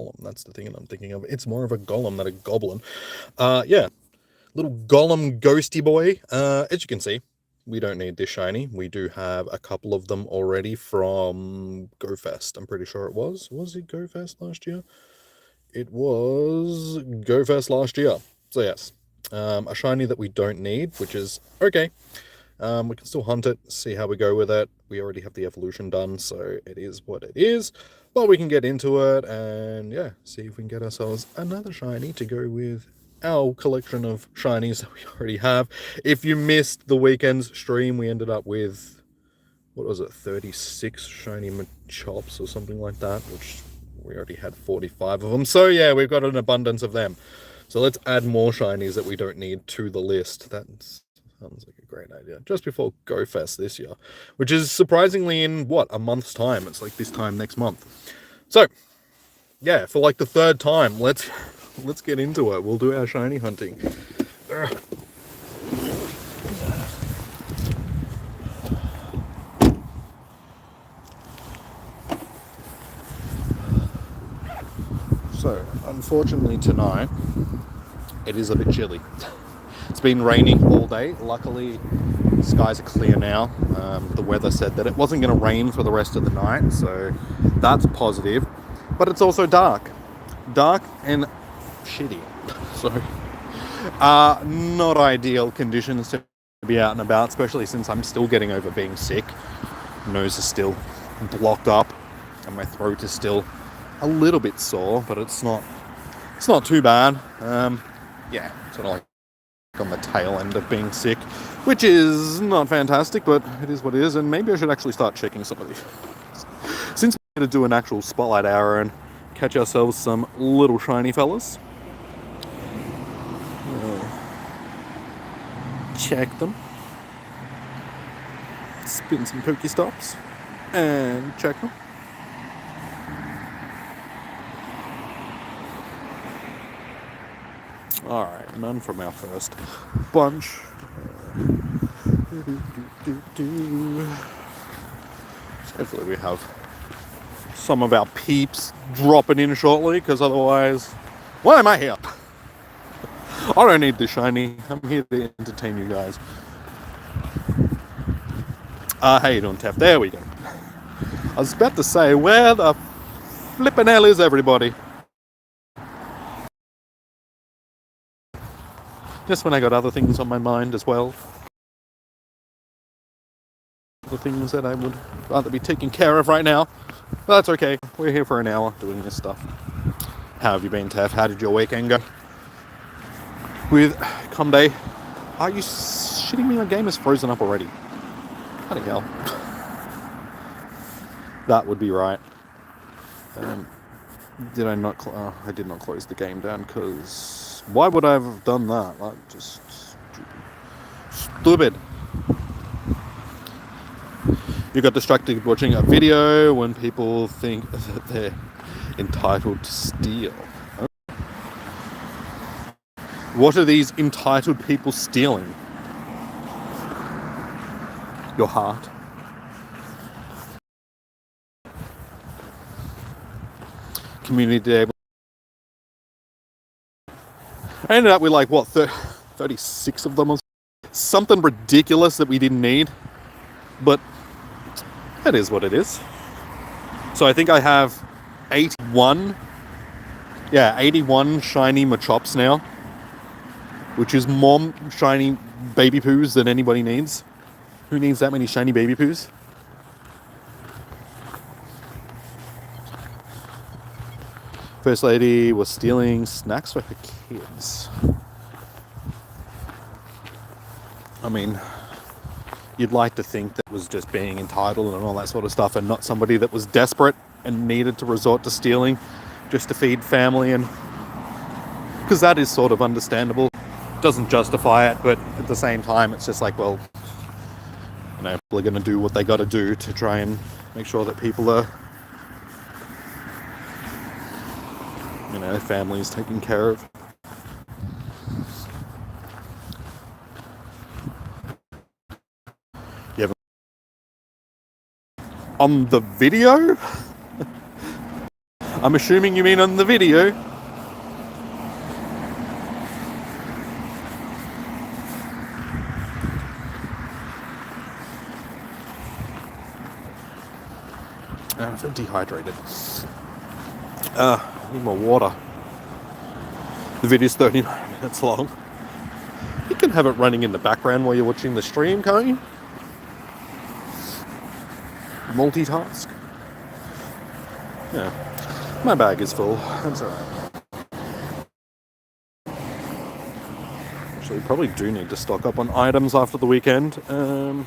golem. That's the thing that I'm thinking of. It's more of a golem than a goblin. Yeah, little golem ghosty boy. As you can see, we don't need this shiny. We do have a couple of them already from GoFest. I'm pretty sure it was. Was it GoFest last year? It was GoFest last year. So yes, a shiny that we don't need, which is okay. We can still hunt it, see how we go with it. We already have the evolution done, so it is what it is. But we can get into it and, yeah, see if we can get ourselves another shiny to go with our collection of shinies that we already have. If you missed the weekend's stream, we ended up with, what was it, 36 shiny Machops or something like that, which we already had 45 of them. So, yeah, we've got an abundance of them. So let's add more shinies that we don't need to the list. That's sounds like a great idea. Just before GoFest this year, which is surprisingly in, what, a month's time. It's like this time next month. So, yeah, for like the third time, let's get into it. We'll do our shiny hunting. So, unfortunately tonight, it is a bit chilly. It's been raining all day. Luckily, skies are clear now. The weather said that it wasn't going to rain for the rest of the night, so that's positive. But it's also dark. Dark and shitty. So, not ideal conditions to be out and about, especially since I'm still getting over being sick. Nose is still blocked up, and my throat is still a little bit sore, but it's not too bad. Yeah, sort of like on the tail end of being sick, which is not fantastic, but it is what it is. And maybe I should actually start checking some of these, since we're going to do an actual spotlight hour and catch ourselves some little shiny fellas. Check them, spin some Pokestops and check them. Alright, none from our first bunch. Hopefully we have some of our peeps dropping in shortly, because otherwise, why am I here? I don't need the shiny. I'm here to entertain you guys. How you doing, Tef? There we go. I was about to say, where the flippin' hell is everybody? Just when I got other things on my mind as well. The things that I would rather be taking care of right now. But that's okay. We're here for an hour doing this stuff. How have you been, Tef? How did your weekend go? With Comday? Are you shitting me? My game is frozen up already. Bloody hell. That would be right. Did I not? I did not close the game down, because why would I have done that? Like, just stupid. You got distracted watching a video when people think that they're entitled to steal. What are these entitled people stealing? Your heart. Community day. I ended up with like, what, 36 of them or something ridiculous that we didn't need. But that is what it is. So I think I have 81 shiny Machops now, which is more shiny baby poos than anybody needs. Who needs that many shiny baby poos? First lady was stealing snacks for her kids. I mean, you'd like to think that was just being entitled and all that sort of stuff, and not somebody that was desperate and needed to resort to stealing just to feed family, and because that is sort of understandable. Doesn't justify it, but at the same time, it's just like, well, you know, people are going to do what they got to do to try and make sure that people are, you know, their family is taken care of. You have on the video? I'm assuming you mean on the video. I feel dehydrated. I need more water. The video's 39 minutes long. You can have it running in the background while you're watching the stream, can't you? Multitask. Yeah. My bag is full. That's alright. Actually, probably do need to stock up on items after the weekend. Now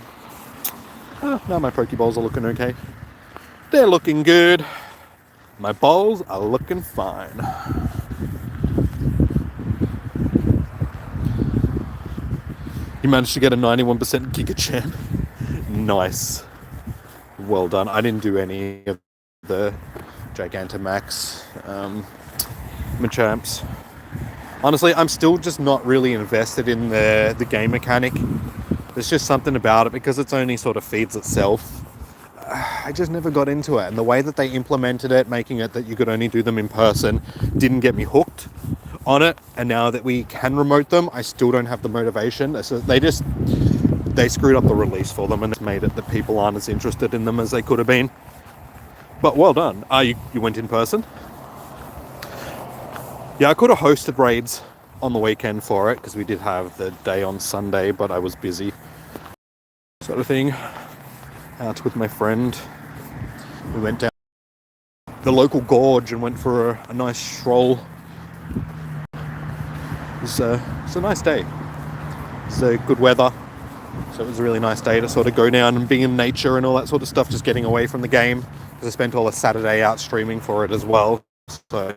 my Pokeballs are looking okay. They're looking good. My balls are looking fine. You managed to get a 91% Giga Champ. Nice. Well done. I didn't do any of the Gigantamax Machamps. Honestly, I'm still just not really invested in the game mechanic. There's just something about it because it's only sort of feeds itself. I just never got into it, and the way that they implemented it, making it that you could only do them in person, didn't get me hooked on it. And now that we can remote them, I still don't have the motivation. So they screwed up the release for them, and it's made it that people aren't as interested in them as they could have been. But well done. You went in person? Yeah, I could have hosted raids on the weekend for it, because we did have the day on Sunday, but I was busy. Sort of thing. Out with my friend. We went down the local gorge and went for a nice stroll. It's a nice day. It's good weather. So it was a really nice day to sort of go down and be in nature and all that sort of stuff, just getting away from the game. Because I spent all the Saturday out streaming for it as well. So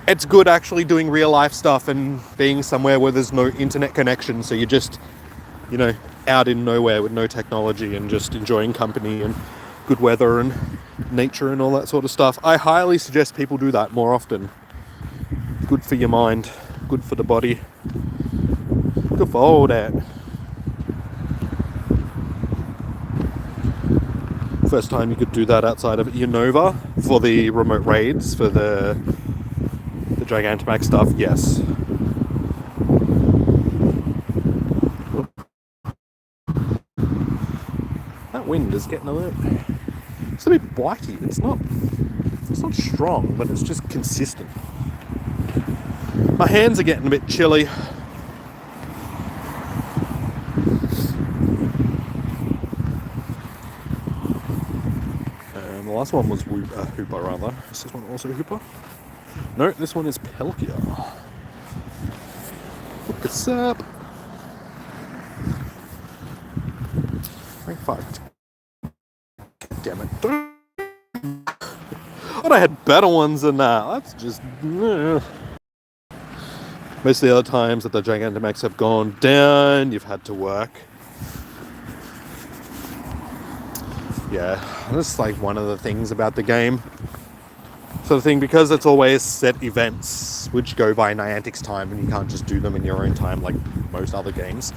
it's good actually doing real life stuff and being somewhere where there's no internet connection. So you're just, out in nowhere with no technology and just enjoying company and good weather and nature and all that sort of stuff. I highly suggest people do that more often. Good for your mind, good for the body, good for all that. First time you could do that outside of Unova for the remote raids for the Gigantamax stuff, yes. That wind is getting a little... It's a bit bitey. It's not strong, but it's just consistent. My hands are getting a bit chilly. The last one was Hooper, rather. Is this one also Hooper? No, this one is Pelkia. Look this up. Rank 5. Damn it. But I had better ones than that. That's just... Most of the other times that the Gigantamax have gone down, you've had to work. Yeah, that's like one of the things about the game. Sort of thing, because it's always set events which go by Niantic's time and you can't just do them in your own time like most other games.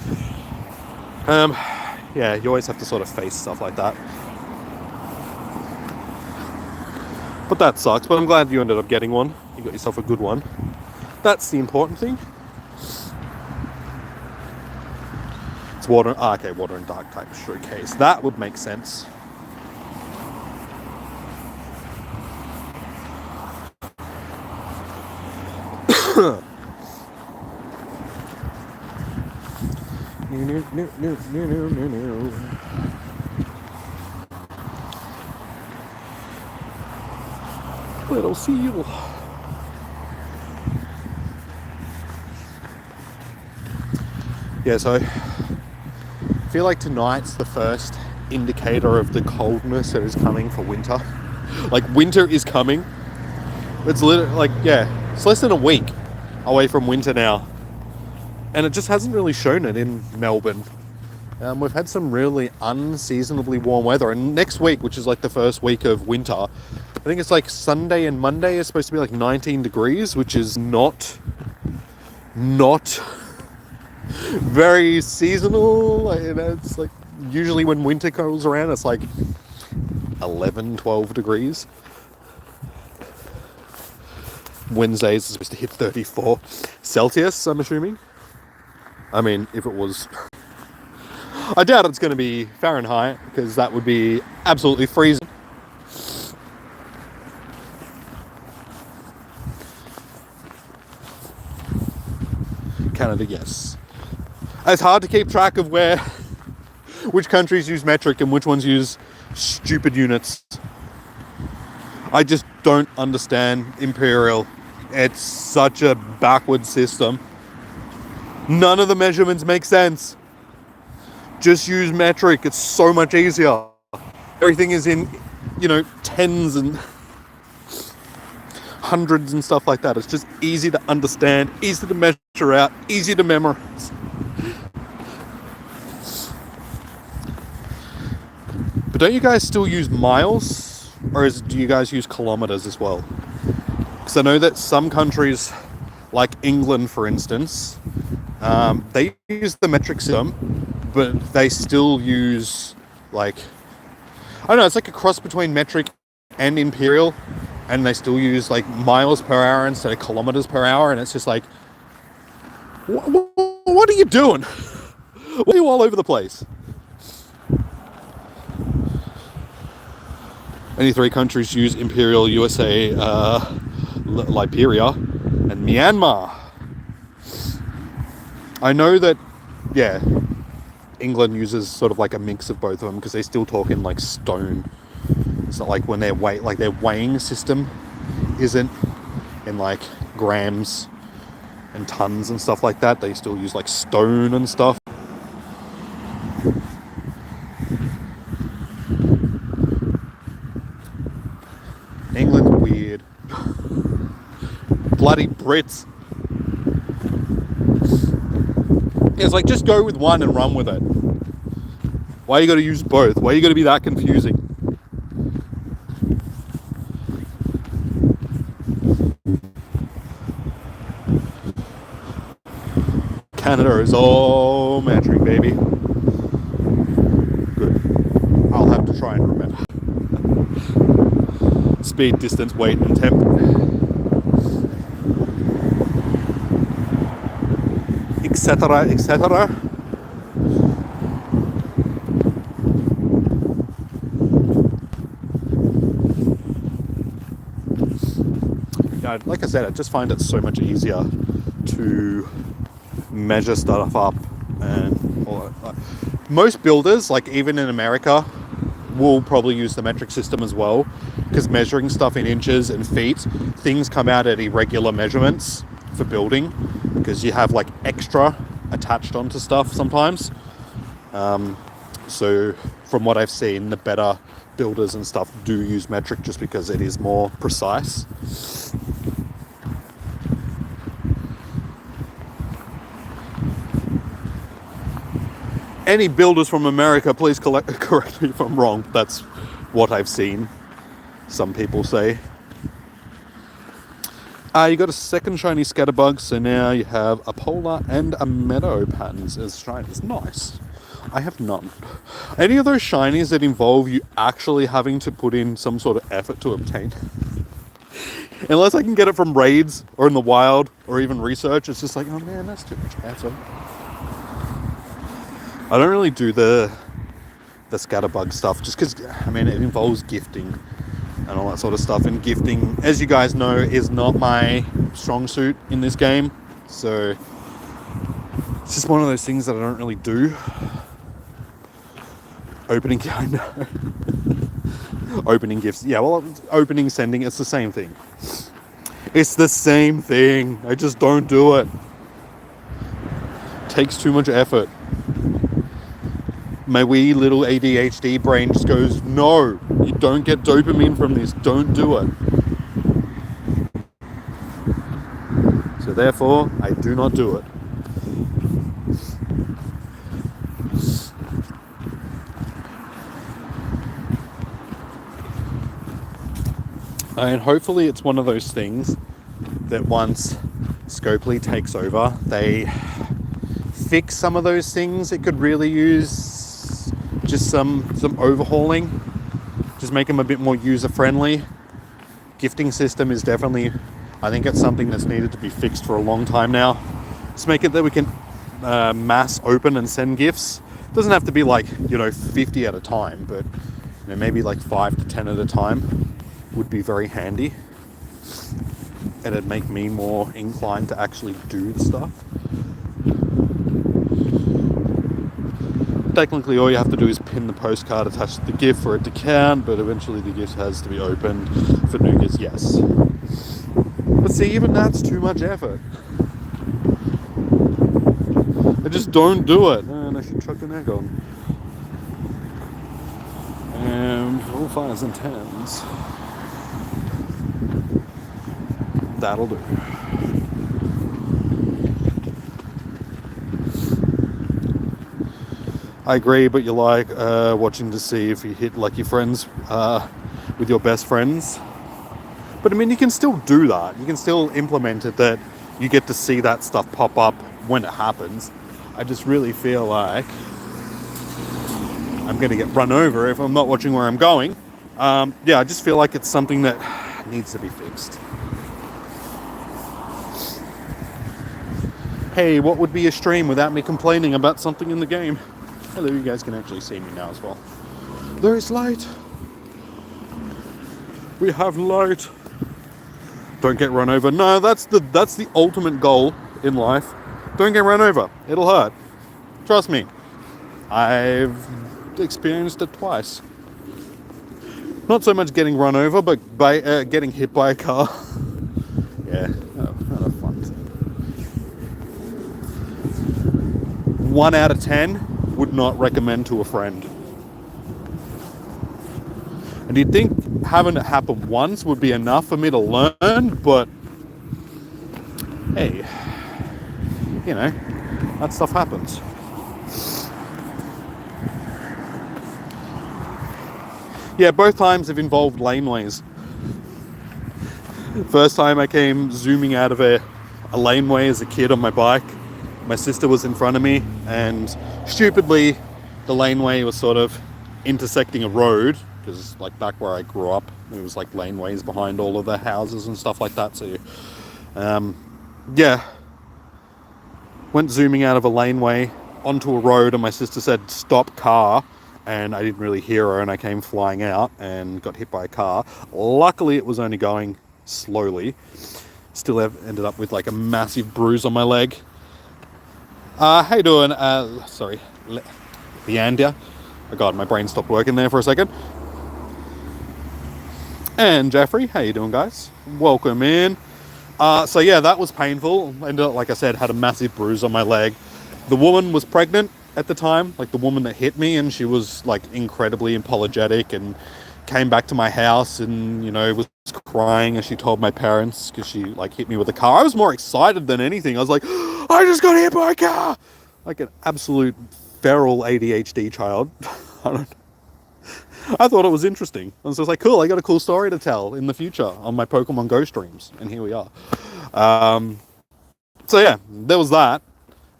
Yeah, you always have to sort of face stuff like that. But that sucks, but I'm glad you ended up getting one. You got yourself a good one. That's the important thing. It's water... okay, water and dark type showcase. That would make sense. Little seal. Yeah, so I feel like tonight's the first indicator of the coldness that is coming for winter. Like, winter is coming. It's literally, like, yeah, it's less than a week away from winter now. And it just hasn't really shown it in Melbourne. We've had some really unseasonably warm weather. And next week, which is like the first week of winter, I think it's like Sunday and Monday is supposed to be like 19 degrees, which is not very seasonal. It's like usually when winter comes around, it's like 11, 12 degrees. Wednesdays is supposed to hit 34 Celsius, I'm assuming. I mean, if it was... I doubt it's going to be Fahrenheit, because that would be absolutely freezing. Canada, yes. It's hard to keep track of which countries use metric and which ones use stupid units. I just don't understand imperial. It's such a backward system. None of the measurements make sense. Just use metric. It's so much easier. Everything is in, tens and hundreds and stuff like that. It's just easy to understand, easy to measure out, easy to memorize. But don't you guys still use miles? Or do you guys use kilometers as well? Because I know that some countries, like England, for instance, they use the metric system, but they still use, I don't know, it's like a cross between metric and imperial, and they still use, miles per hour instead of kilometers per hour, and it's just like, what are you doing? Why are you all over the place? Only 3 countries use imperial: USA, Liberia, and Myanmar. I know that, England uses sort of like a mix of both of them, because they still talk in stone. It's not like when their weighing system isn't in grams and tons and stuff like that. They still use stone and stuff. England's weird. Bloody Brits. It's just go with one and run with it. Why you gotta use both? Why you gotta be that confusing? Canada is all metric, baby. Good. I'll have to try and remember. Speed, distance, weight, and temp. Etc., etc. Like I said, I just find it so much easier to measure stuff up, and all that. Most builders, even in America, will probably use the metric system as well, because measuring stuff in inches and feet, things come out at irregular measurements for building, because you have extra attached onto stuff sometimes. So from what I've seen, the better builders and stuff do use metric, just because it is more precise. Any builders from America, please correct me if I'm wrong. That's what I've seen some people say. You got a second shiny scatterbug, so now you have a polar and a meadow patterns as shinies. Nice. I have none. Any of those shinies that involve you actually having to put in some sort of effort to obtain? Unless I can get it from raids or in the wild or even research, it's just oh man, that's too much effort. I don't really do the scatterbug stuff, just because, it involves gifting and all that sort of stuff. And gifting, as you guys know, is not my strong suit in this game. So it's just one of those things that I don't really do. Opening, I know. Opening gifts. Yeah, well, opening, sending, it's the same thing. It's the same thing. I just don't do it. Takes too much effort. My wee little ADHD brain just goes, no, you don't get dopamine from this, don't do it. So therefore, I do not do it. And hopefully it's one of those things that once Scopely takes over, they fix some of those things. It could really use just some overhauling, just make them a bit more user friendly. Gifting system is definitely I think it's something that's needed to be fixed for a long time now. Let's make it that we can mass open and send gifts. It doesn't have to be like, 50 at a time, but maybe like 5 to 10 at a time would be very handy. And it'd make me more inclined to actually do the stuff. Technically, all you have to do is pin the postcard attached to the gift for it to count, but eventually the gift has to be opened for new gifts, yes. But see, even that's too much effort. I just don't do it. And I should chuck an egg on. And all 5s and 10s. That'll do. I agree, but you like watching to see if you hit like your friends with your best friends. But I mean, you can still do that. You can still implement it that you get to see that stuff pop up when it happens. I just really feel like I'm going to get run over if I'm not watching where I'm going. I just feel like it's something that needs to be fixed. Hey, what would be a stream without me complaining about something in the game? Hello, you guys can actually see me now as well. There is light. We have light. Don't get run over. No, that's the ultimate goal in life. Don't get run over. It'll hurt. Trust me. I've experienced it twice. Not so much getting run over, but by getting hit by a car. Yeah, not fun. 1 out of 10 would not recommend to a friend. And you'd think having it happen once would be enough for me to learn, but hey, that stuff happens. Yeah, both times have involved laneways. First time I came zooming out of a laneway as a kid on my bike. My sister was in front of me, and stupidly, the laneway was sort of intersecting a road, because like back where I grew up, there was like laneways behind all of the houses and stuff like that. So, went zooming out of a laneway onto a road, and my sister said, "Stop car," and I didn't really hear her, and I came flying out and got hit by a car. Luckily, it was only going slowly. Still ended up with like a massive bruise on my leg. How you doing? Sorry, Leandia. Oh God, my brain stopped working there for a second. And Jeffrey, how you doing, guys? Welcome in. So yeah, that was painful. Ended up, like I said, had a massive bruise on my leg. The woman was pregnant at the time, like the woman that hit me, and she was like incredibly apologetic and came back to my house and, was crying as she told my parents because she like hit me with a car. I was more excited than anything. I was like, I just got hit by a car! Like an absolute feral ADHD child. I thought it was interesting. I was just like, cool, I got a cool story to tell in the future on my Pokemon Go streams. And here we are. So yeah, there was that.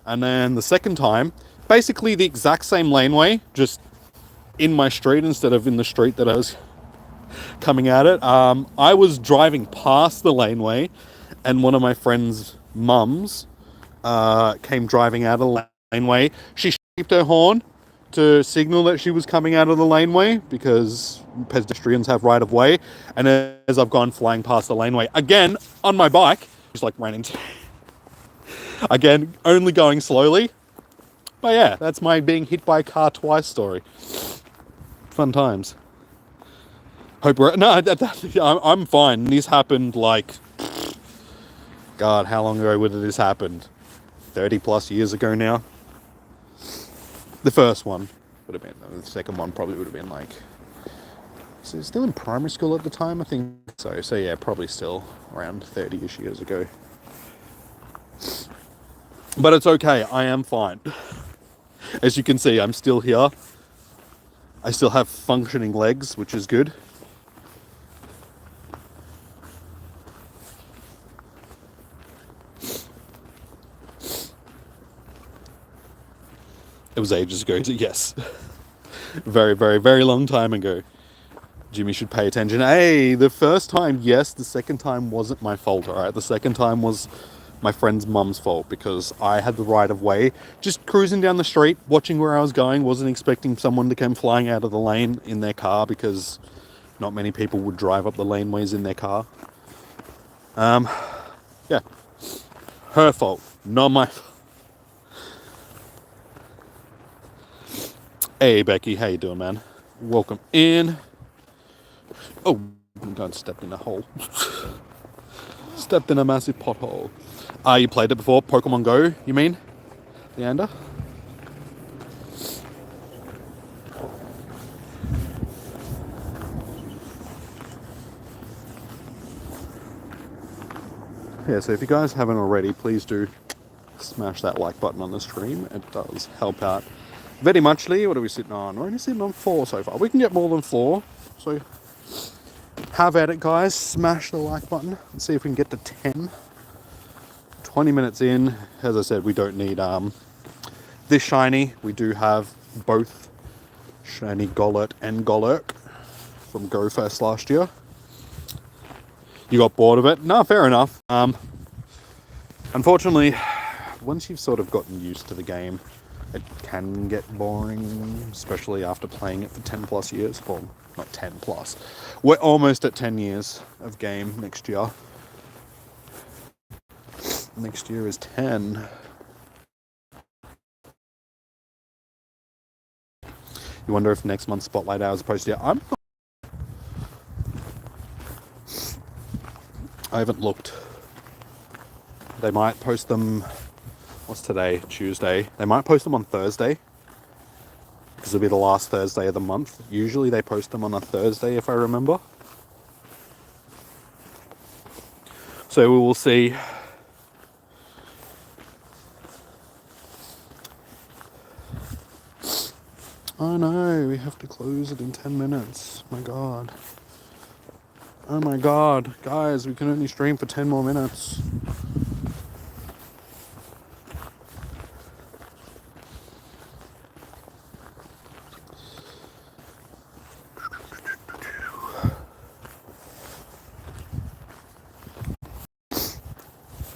And then the second time, basically the exact same laneway, just in my street instead of in the street that I was coming at it. I was driving past the laneway, and one of my friend's mums came driving out of the laneway. She beeped her horn to signal that she was coming out of the laneway because pedestrians have right of way. And as I've gone flying past the laneway again on my bike, just like ran into again, only going slowly. But yeah, that's my being hit by a car twice story. Fun times. Hope we're I'm fine. This happened like, God, how long ago would this happened? 30 plus years ago now. The first one would have been. The second one probably would have been like. So still in primary school at the time, I think so. So yeah, probably still around 30-ish years ago. But it's okay. I am fine. As you can see, I'm still here. I still have functioning legs, which is good. It was ages ago, yes. Very, very, very long time ago. Jimmy should pay attention. Hey, the first time, yes. The second time wasn't my fault, alright? The second time was my friend's mum's fault because I had the right of way. Just cruising down the street, watching where I was going, wasn't expecting someone to come flying out of the lane in their car because not many people would drive up the laneways in their car. Yeah. Her fault, not my fault. Hey, Becky, how you doing, man? Welcome in. Oh, God, stepped in a hole. Stepped in a massive pothole. You played it before? Pokemon Go, you mean? Leander? Yeah, so if you guys haven't already, please do smash that like button on the stream. It does help out very muchly. What are we sitting on? We're only sitting on 4 so far. We can get more than 4. So have at it, guys. Smash the like button. Let's see if we can get to 10. 20 minutes in. As I said, we don't need this shiny. We do have both shiny Golett and Golett from Go Fest last year. You got bored of it? No, fair enough. Unfortunately, once you've sort of gotten used to the game, it can get boring, especially after playing it for 10 plus years. Well, not 10 plus. We're almost at 10 years of game next year. Next year is 10. You wonder if next month's Spotlight Hour is posted yet? I haven't looked. They might post them. What's today? Tuesday. They might post them on Thursday, because it'll be the last Thursday of the month. Usually they post them on a Thursday, if I remember. So we will see. Oh no, we have to close it in 10 minutes. My God. Oh my God. Guys, we can only stream for 10 more minutes.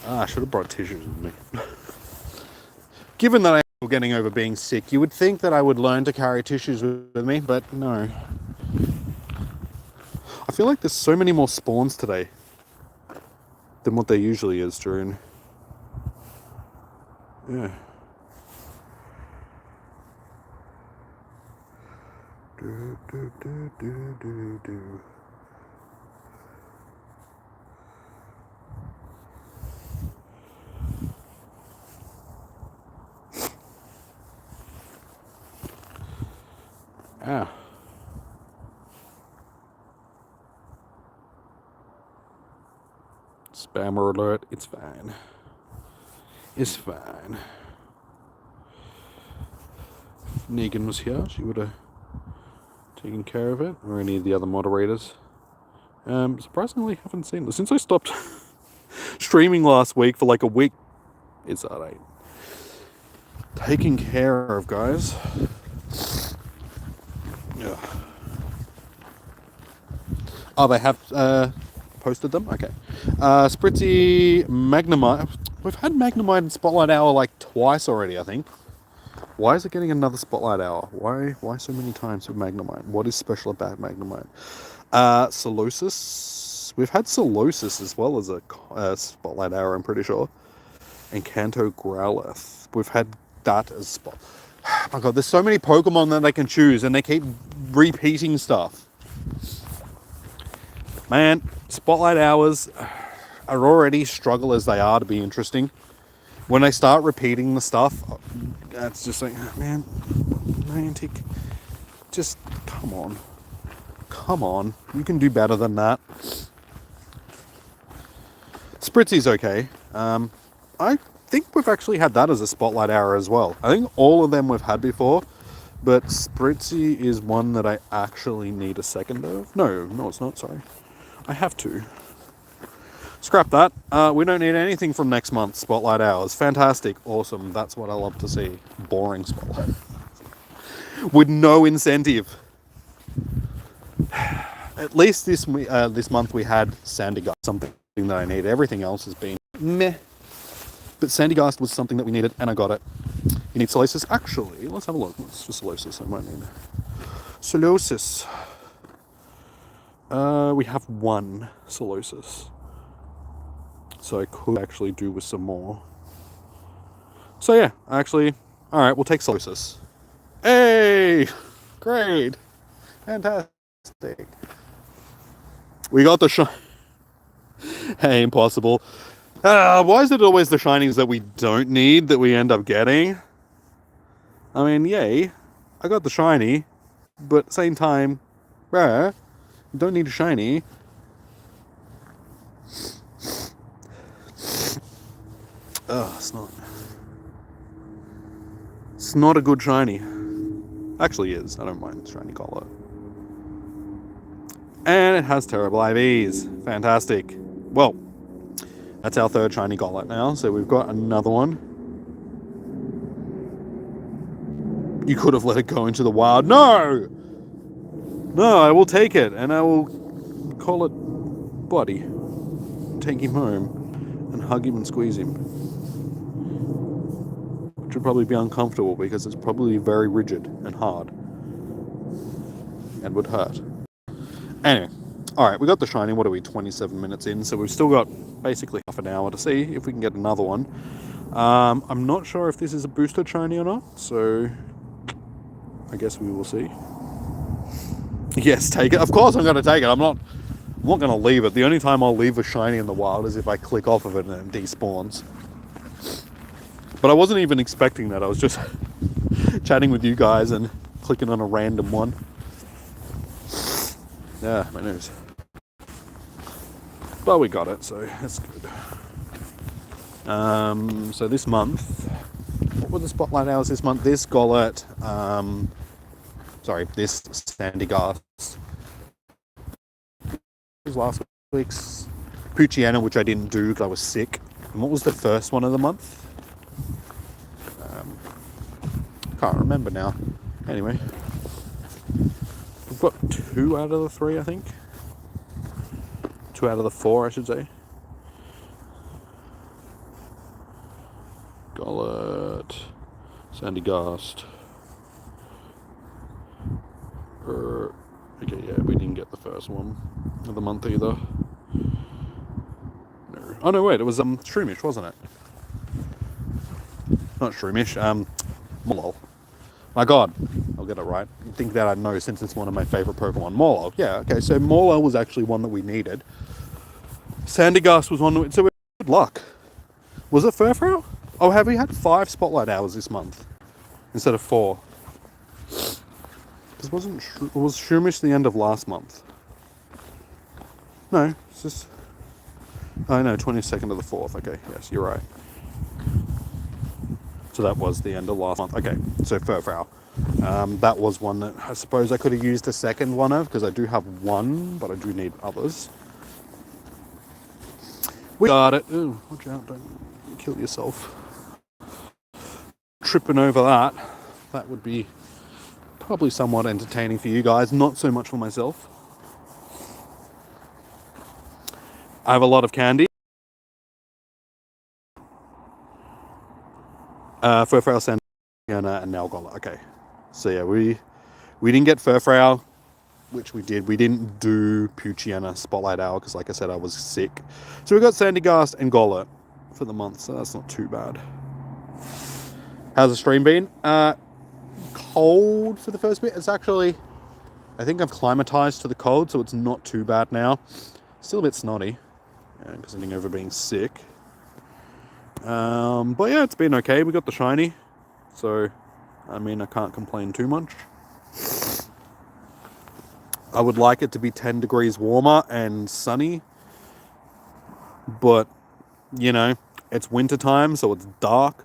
I should have brought tissues with me. Given that I'm getting over being sick, you would think that I would learn to carry tissues with me, but no. I feel like there's so many more spawns today than what there usually is during... Yeah. Do. Ah. Spammer alert. It's fine. It's fine. If Negan was here, she would have taken care of it, or any of the other moderators. Surprisingly, haven't seen this since I stopped streaming last week for like a week. It's alright. Taken care of, guys. Yeah. Oh, they have posted them? Okay. Spritzy Magnemite. We've had Magnemite and Spotlight Hour like twice already, I think. Why is it getting another Spotlight Hour? Why so many times with Magnemite? What is special about Magnemite? Solosis. We've had Solosis as well as a Spotlight Hour, I'm pretty sure. And Kanto Growlithe. We've had that as Spot. Oh my God, there's so many Pokemon that they can choose, and they keep repeating stuff. Man, Spotlight Hours are already struggle as they are to be interesting. When they start repeating the stuff, it's just like, man, Niantic, just come on. Come on. You can do better than that. Spritzy's okay. I think we've actually had that as a Spotlight Hour as well. I think all of them we've had before, but Spritzy is one that I actually need a second of. No, it's not, sorry. I have to. Scrap that. We don't need anything from next month's Spotlight Hours. Fantastic. Awesome. That's what I love to see. Boring Spotlight. With no incentive. at least this month we had Sandygast, something that I needed. Everything else has been meh. But Sandygast was something that we needed, and I got it. You need Solosis? Actually, let's have a look. What's for Solosis? I might need Solosis. We have one Solosis. So I could actually do with some more. So yeah, actually, alright, we'll take Solosis. Hey! Great! Fantastic. We got the Hey, impossible. Why is it always the shinies that we don't need that we end up getting? I mean, yay, I got the shiny, but at the same time, bruh, don't need a shiny. It's not a good shiny. Actually is. I don't mind shiny Golett. And it has terrible IVs. Fantastic. Well, that's our third shiny Golett now, so we've got another one. You could have let it go into the wild. No! No, I will take it, and I will call it Buddy. Take him home, and hug him and squeeze him. Which would probably be uncomfortable, because it's probably very rigid and hard. And would hurt. Anyway, alright, we got the shiny. What are we, 27 minutes in? So we've still got basically half an hour to see if we can get another one. I'm not sure if this is a boosted shiny or not, so I guess we will see. Yes, take it. Of course I'm going to take it. I'm not going to leave it. The only time I'll leave a shiny in the wild is if I click off of it and it despawns. But I wasn't even expecting that. I was just chatting with you guys and clicking on a random one. Yeah, my nose. But we got it, so that's good. So this month, what were the spotlight hours this month? This Golett, this Sandygast. Was last week's Poochyena, which I didn't do because I was sick. And what was the first one of the month? Can't remember now. Anyway, we've got 2 out of the 3, I think. 2 out of the 4, I should say. Golett, Sandygast. Okay, yeah, we didn't get the first one of the month either. No. Oh no, wait, it was Shroomish, wasn't it? Not Shroomish, Molol. My god, I'll get it right. You'd think that I'd know since it's one of my favourite Pokemon. Molol, yeah, okay, so Molol was actually one that we needed. Sandygast was one, so we had good luck. Was it Furfrou? Oh, have we had 5 spotlight hours this month instead of 4? This was Shroomish the end of last month? No, it's just... Oh no, 22nd of the 4th. Okay, yes, you're right. So that was the end of last month. Okay, so Furfrou. That was one that I suppose I could have used the second one of, because I do have one, but I do need others. We got it. Ooh, watch out, don't kill yourself. Tripping over that. That would be probably somewhat entertaining for you guys, not so much for myself. I have a lot of candy. Furfrou, Sandygast, and now Golett. Okay, so yeah, we didn't get Furfrou, which we did. We didn't do Poochyena Spotlight Hour because, like I said, I was sick. So we got Sandygast and Golett for the month, so that's not too bad. How's the stream been? Cold for the first bit. It's actually, I think I've climatized to the cold, so it's not too bad now. Still a bit snotty, because I'm over being sick. But yeah, it's been okay. We got the shiny, so I mean, I can't complain too much. I would like it to be 10 degrees warmer and sunny, but you know, it's winter time, so it's dark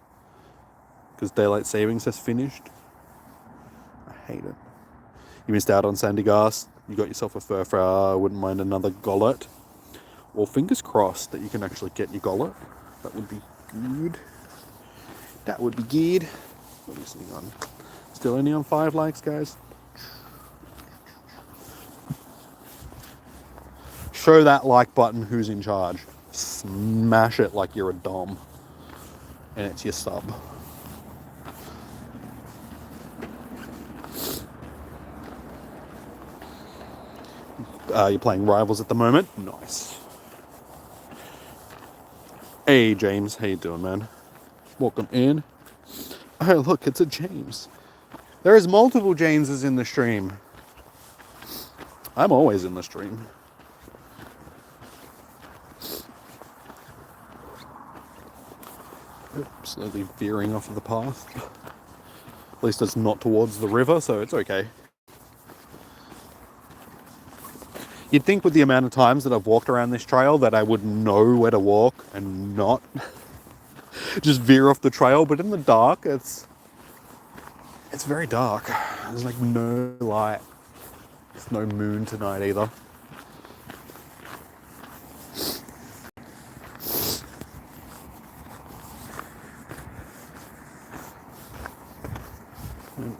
because daylight savings has finished. I hate it. You missed out on Sandygast. You got yourself a Furfrou. I wouldn't mind another Golett. Well, fingers crossed that you can actually get your Golett. That would be good. That would be good. What are you sitting on? Still only on 5 likes, guys. show that like button who's in charge. Smash it like you're a dom. And it's your sub. You're playing Rivals at the moment? Nice. Hey, James. How you doing, man? Welcome in. Oh, look, it's a James. There is multiple Jameses in the stream. I'm always in the stream. Oops, slowly veering off of the path. At least it's not towards the river, so it's okay. You'd think with the amount of times that I've walked around this trail that I would know where to walk and not just veer off the trail, but in the dark, it's very dark. There's like no light. There's no moon tonight either.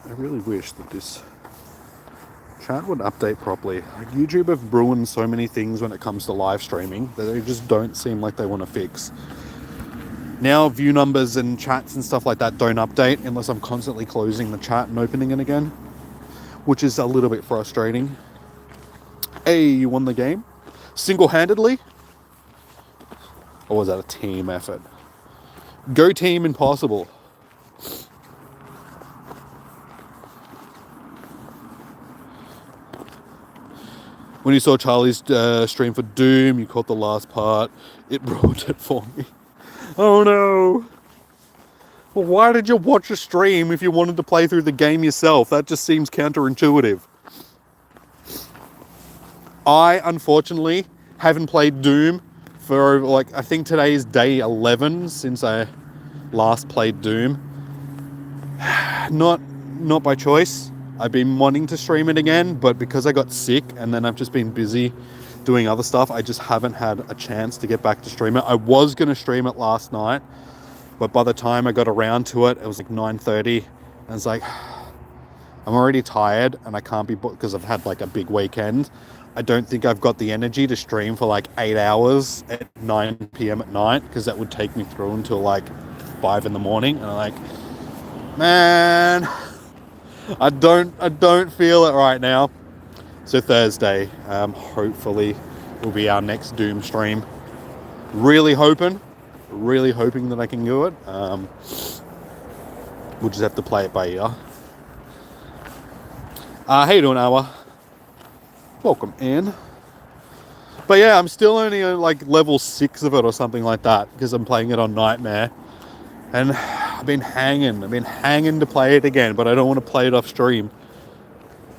I really wish that this chat would update properly. Like, YouTube have ruined so many things when it comes to live streaming that they just don't seem like they want to fix. Now view numbers and chats and stuff like that don't update unless I'm constantly closing the chat and opening it again, which is a little bit frustrating. Hey, you won the game? Single-handedly? Or was that a team effort? Go team impossible. When you saw Charlie's stream for Doom, you caught the last part. It ruined it for me. Oh no! Well, why did you watch a stream if you wanted to play through the game yourself? That just seems counterintuitive. I, unfortunately, haven't played Doom for, like, I think today is day 11 since I last played Doom. Not by choice. I've been wanting to stream it again, but because I got sick and then I've just been busy doing other stuff, I just haven't had a chance to get back to stream it. I was going to stream it last night, but by the time I got around to it, it was like 9:30. And it's like, I'm already tired and I can't be, because I've had like a big weekend. I don't think I've got the energy to stream for like 8 hours at 9 p.m. at night, because that would take me through until like 5 in the morning. And I'm like, man, I don't feel it right now. So Thursday, hopefully, will be our next Doom stream. Really hoping that I can do it. We'll just have to play it by ear. How you doing, Awa? Welcome in. But yeah, I'm still only on like level 6 of it or something like that, because I'm playing it on Nightmare. And I've been hanging to play it again, but I don't want to play it off stream.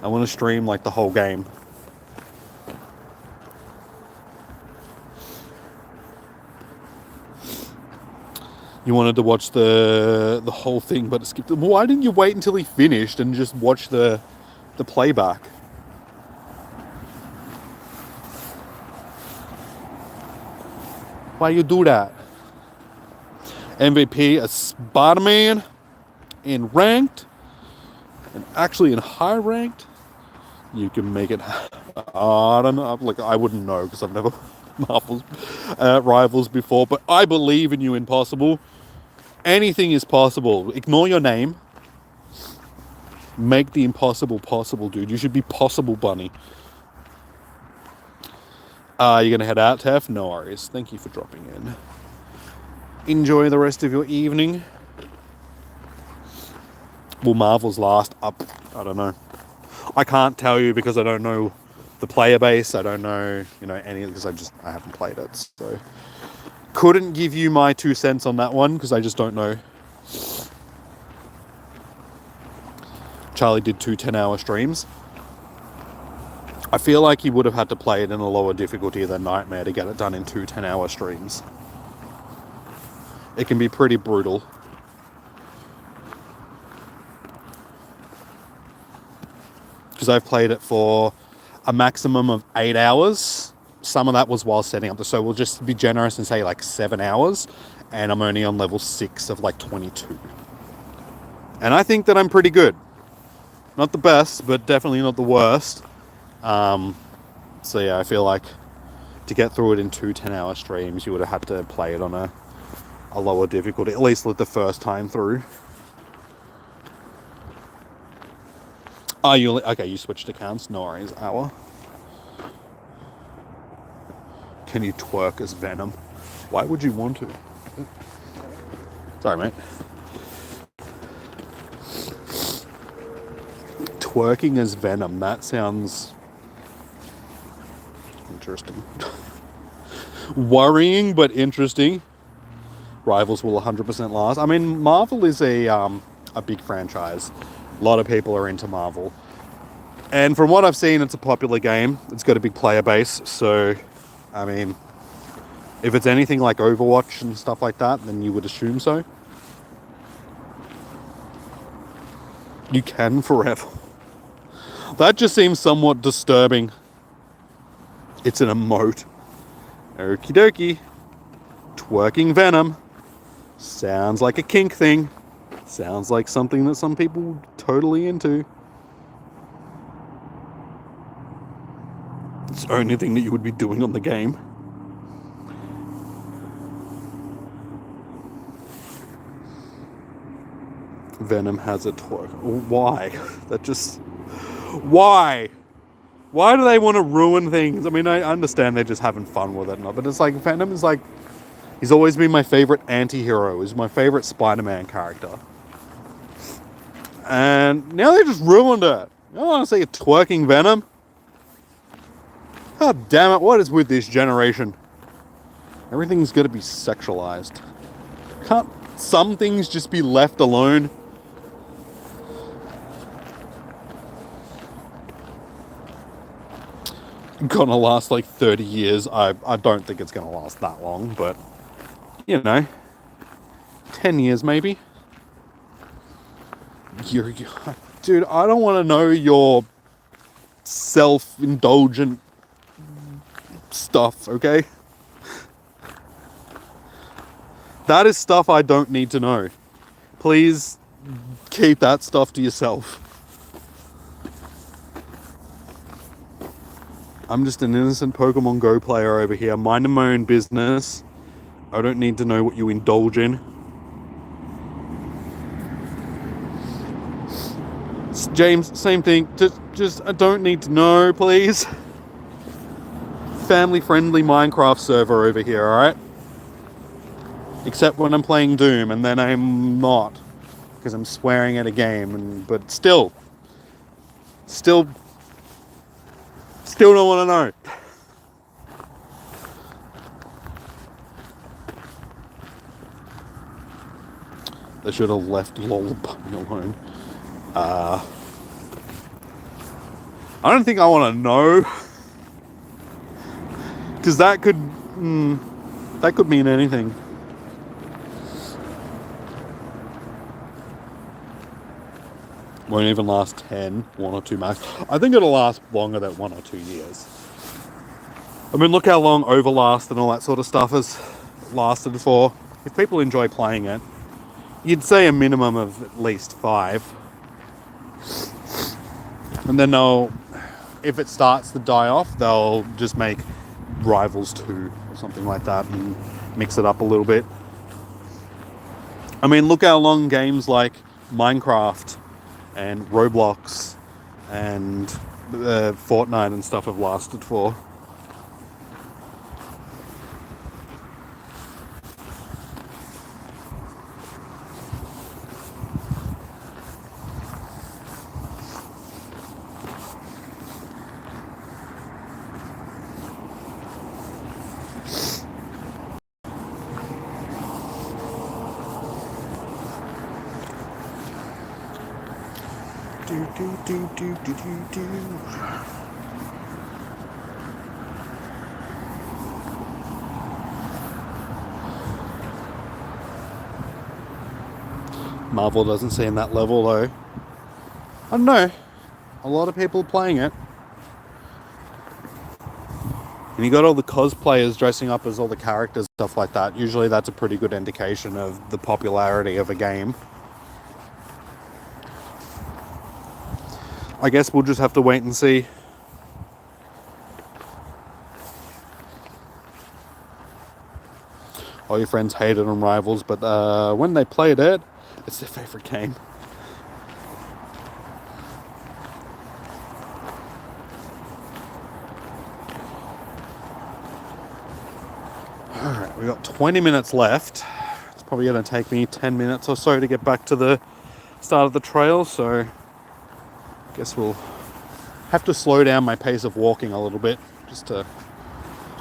I want to stream like the whole game. You wanted to watch the whole thing, but it skipped. Why didn't you wait until he finished and just watch the playback? Why you do that? MVP as Spider-Man in ranked, and actually in high ranked, you can make it. I don't know. Like, I wouldn't know because I've never Marvel's Rivals before, but I believe in you, Impossible. Anything is possible. Ignore your name. Make the impossible possible, dude. You should be Possible Bunny. You're going to head out, Tef? No worries. Thank you for dropping in. Enjoy the rest of your evening. Will Marvel's last up? I don't know. I can't tell you because I don't know the player base. I don't know, any, because I haven't played it. So couldn't give you my 2 cents on that one because I just don't know. Charlie did 2 10-hour streams. I feel like he would have had to play it in a lower difficulty than Nightmare to get it done in 2 10-hour streams. It can be pretty brutal. Because I've played it for a maximum of 8 hours. Some of that was while setting up so we'll just be generous and say like 7 hours. And I'm only on level 6 of like 22. And I think that I'm pretty good. Not the best, but definitely not the worst. So yeah, I feel like to get through it in 2 10-hour streams, you would have had to play it on a lower difficulty, at least the first time through. Oh, you switched accounts? No worries. Hour. Can you twerk as Venom? Why would you want to? Sorry, mate. Twerking as Venom. That sounds interesting. Worrying, but interesting. Rivals will 100% last. I mean, Marvel is a big franchise. A lot of people are into Marvel. And from what I've seen, it's a popular game. It's got a big player base. So, I mean, if it's anything like Overwatch and stuff like that, then you would assume so. You can forever. That just seems somewhat disturbing. It's an emote. Okie dokie. Twerking Venom. Sounds like a kink thing. Sounds like something that some people are totally into. It's the only thing that you would be doing on the game. Venom has a twerk. Why? That just... Why? Why do they want to ruin things? I mean, I understand they're just having fun with it, but it's like Venom is like... He's always been my favorite anti-hero. He's my favorite Spider-Man character. And now they just ruined it. I don't want to see a twerking Venom. God damn it, what is with this generation? Everything's got to be sexualized. Can't some things just be left alone? Gonna last like 30 years. I don't think it's gonna last that long, but you know, 10 years maybe. Dude, I don't want to know your self-indulgent stuff, okay? That is stuff I don't need to know. Please keep that stuff to yourself. I'm just an innocent Pokemon Go player over here, minding my own business. I don't need to know what you indulge in. James, same thing. Just I don't need to know, please. Family-friendly Minecraft server over here, alright? Except when I'm playing Doom, and then I'm not. Because I'm swearing at a game, but still don't want to know. They should have left Golett alone. I don't think I want to know. Because that could mean anything. Won't even last 10, 1 or 2 max. I think it'll last longer than 1 or 2 years. I mean, look how long Overlast and all that sort of stuff has lasted for. If people enjoy playing it, you'd say a minimum of at least 5. And then if it starts to die off, they'll just make Rivals 2 or something like that and mix it up a little bit. I mean, look how long games like Minecraft and Roblox and Fortnite and stuff have lasted for. Marvel doesn't seem that level though. I don't know. A lot of people playing it. And you got all the cosplayers dressing up as all the characters, stuff like that. Usually that's a pretty good indication of the popularity of a game. I guess we'll just have to wait and see. all your friends hate it on Rivals, but when they played it, it's their favorite game. Alright, we got 20 minutes left. It's probably going to take me 10 minutes or so to get back to the start of the trail, so I guess we'll have to slow down my pace of walking a little bit just to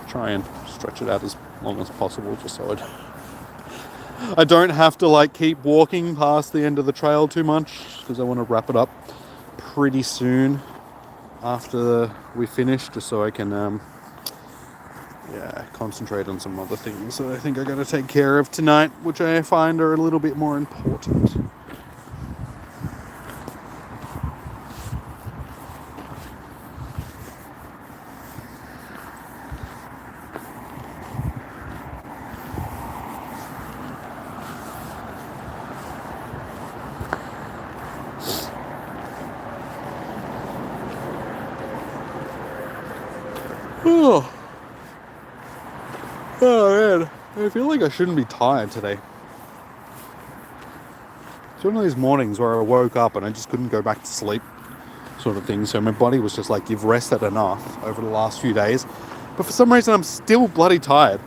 try and stretch it out as long as possible, just so I don't have to like keep walking past the end of the trail too much, because I want to wrap it up pretty soon after we finish, just so I can concentrate on some other things that I think I got to take care of tonight, which I find are a little bit more important. Oh man, I feel like I shouldn't be tired today. It's one of these mornings where I woke up and I just couldn't go back to sleep, sort of thing. So my body was just like, you've rested enough over the last few days. But for some reason, I'm still bloody tired.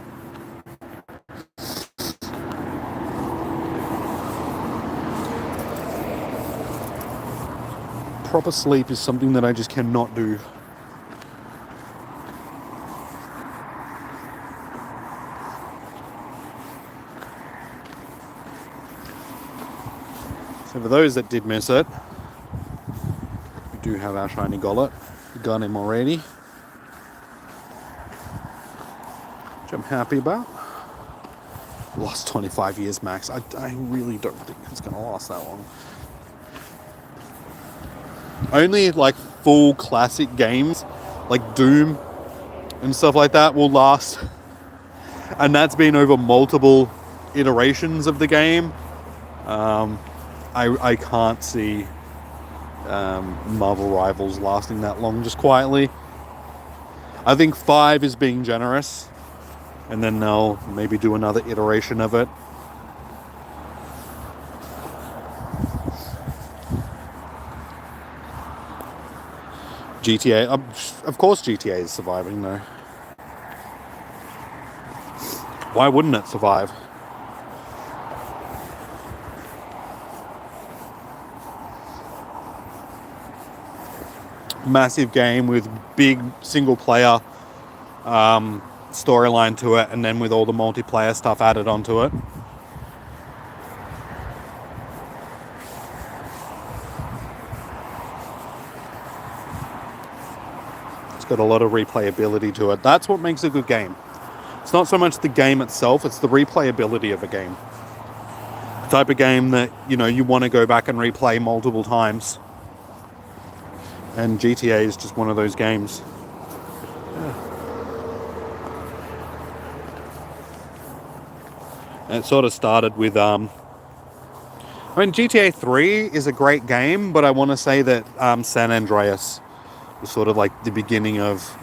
Proper sleep is something that I just cannot do. So for those that did miss it, we do have our shiny Golett. We got him already, which I'm happy about. Lost 25 years max. I really don't think it's going to last that long. Only like full classic games like Doom and stuff like that will last, and that's been over multiple iterations of the game. I can't see Marvel Rivals lasting that long just quietly. I think 5 is being generous, and then they'll maybe do another iteration of it. GTA, of course GTA is surviving though. Why wouldn't it survive? Massive game with big single player storyline to it, and then with all the multiplayer stuff added onto it. Got a lot of replayability to it. That's what makes a good game. It's not so much the game itself, it's the replayability of a game. The type of game that, you want to go back and replay multiple times. And GTA is just one of those games. And it sort of started with GTA 3 is a great game, but I want to say that San Andreas was sort of like the beginning of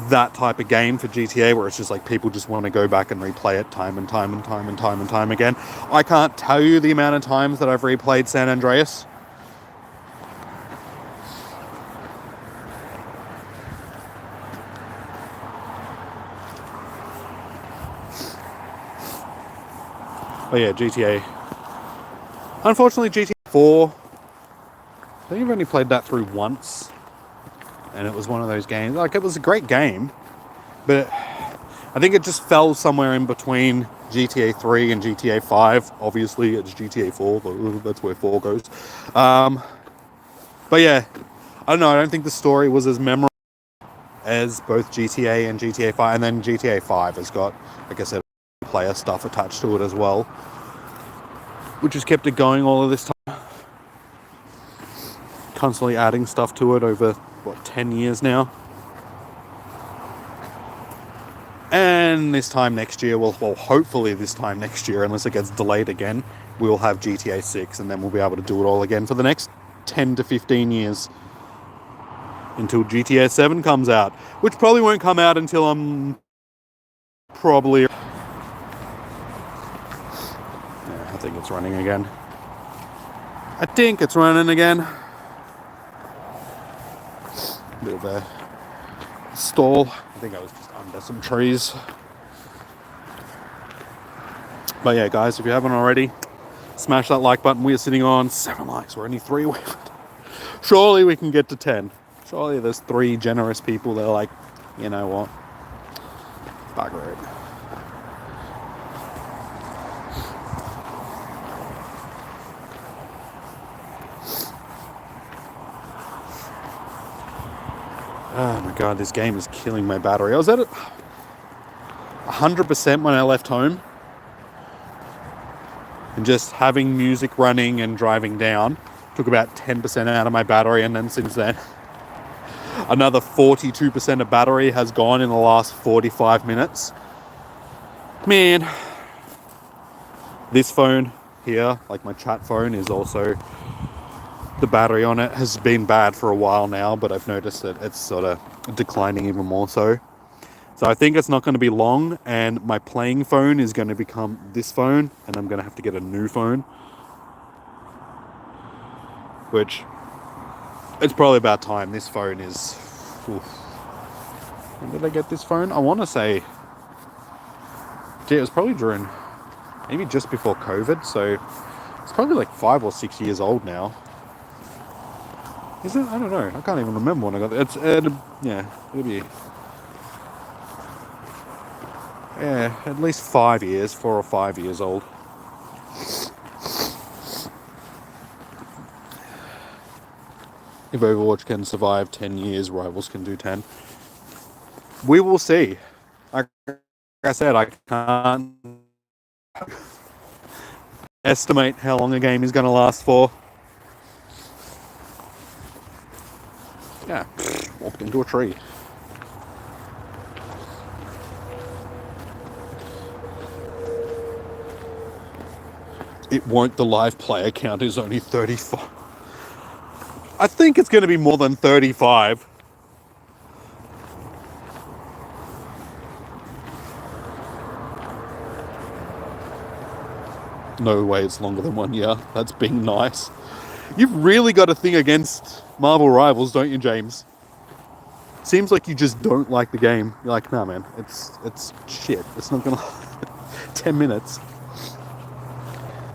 that type of game for GTA, where it's just like people just want to go back and replay it time and time and time and time and time again. I can't tell you the amount of times that I've replayed San Andreas. Oh yeah, GTA. Unfortunately, GTA 4, I think I've only played that through once. And it was one of those games, like, it was a great game, but I think it just fell somewhere in between GTA 3 and GTA 5. Obviously, it's GTA 4, that's where 4 goes. But yeah, I don't know, I don't think the story was as memorable as both GTA and GTA 5, and then GTA 5 has got, like I said, player stuff attached to it as well, which has kept it going all of this time. Constantly adding stuff to it over 10 years now. And this time next year, well, hopefully this time next year, unless it gets delayed again, we will have GTA 6, and then we'll be able to do it all again for the next 10 to 15 years until GTA 7 comes out, which probably won't come out until I'm probably I think it's running again. I think it's running again. Bit of a stall. I think I was just under some trees. But yeah, guys, if you haven't already, smash that like button. We are sitting on 7 likes. We're only 3 away from it. Surely we can get to 10. Surely there's 3 generous people that are like, you know what? Bugger it. Oh my god, this game is killing my battery. I was at 100% when I left home. And just having music running and driving down took about 10% out of my battery, and then since then another 42% of battery has gone in the last 45 minutes. Man, this phone here, like my chat phone, is also, the battery on it has been bad for a while now, but I've noticed that it's sort of declining even more so. So I think it's not going to be long, and my playing phone is going to become this phone, and I'm going to have to get a new phone. Which, it's probably about time. This phone is... Oof. When did I get this phone? I want to say... Gee, it was probably during... Maybe just before COVID, so... It's probably like 5 or 6 years old now. Is it? I don't know. I can't even remember when I got it. Yeah, it'll be... Yeah, at least 5 years, 4 or 5 years old. If Overwatch can survive 10 years, Rivals can do 10. We will see. Like I said, I can't estimate how long a game is going to last for. Yeah, walked into a tree. It won't, the live player count is only 35. I think it's going to be more than 35. No way it's longer than 1 year. That's being nice. You've really got a thing against Marvel Rivals, don't you, James? Seems like you just don't like the game. You're like, nah, man, it's shit. It's not gonna 10 minutes.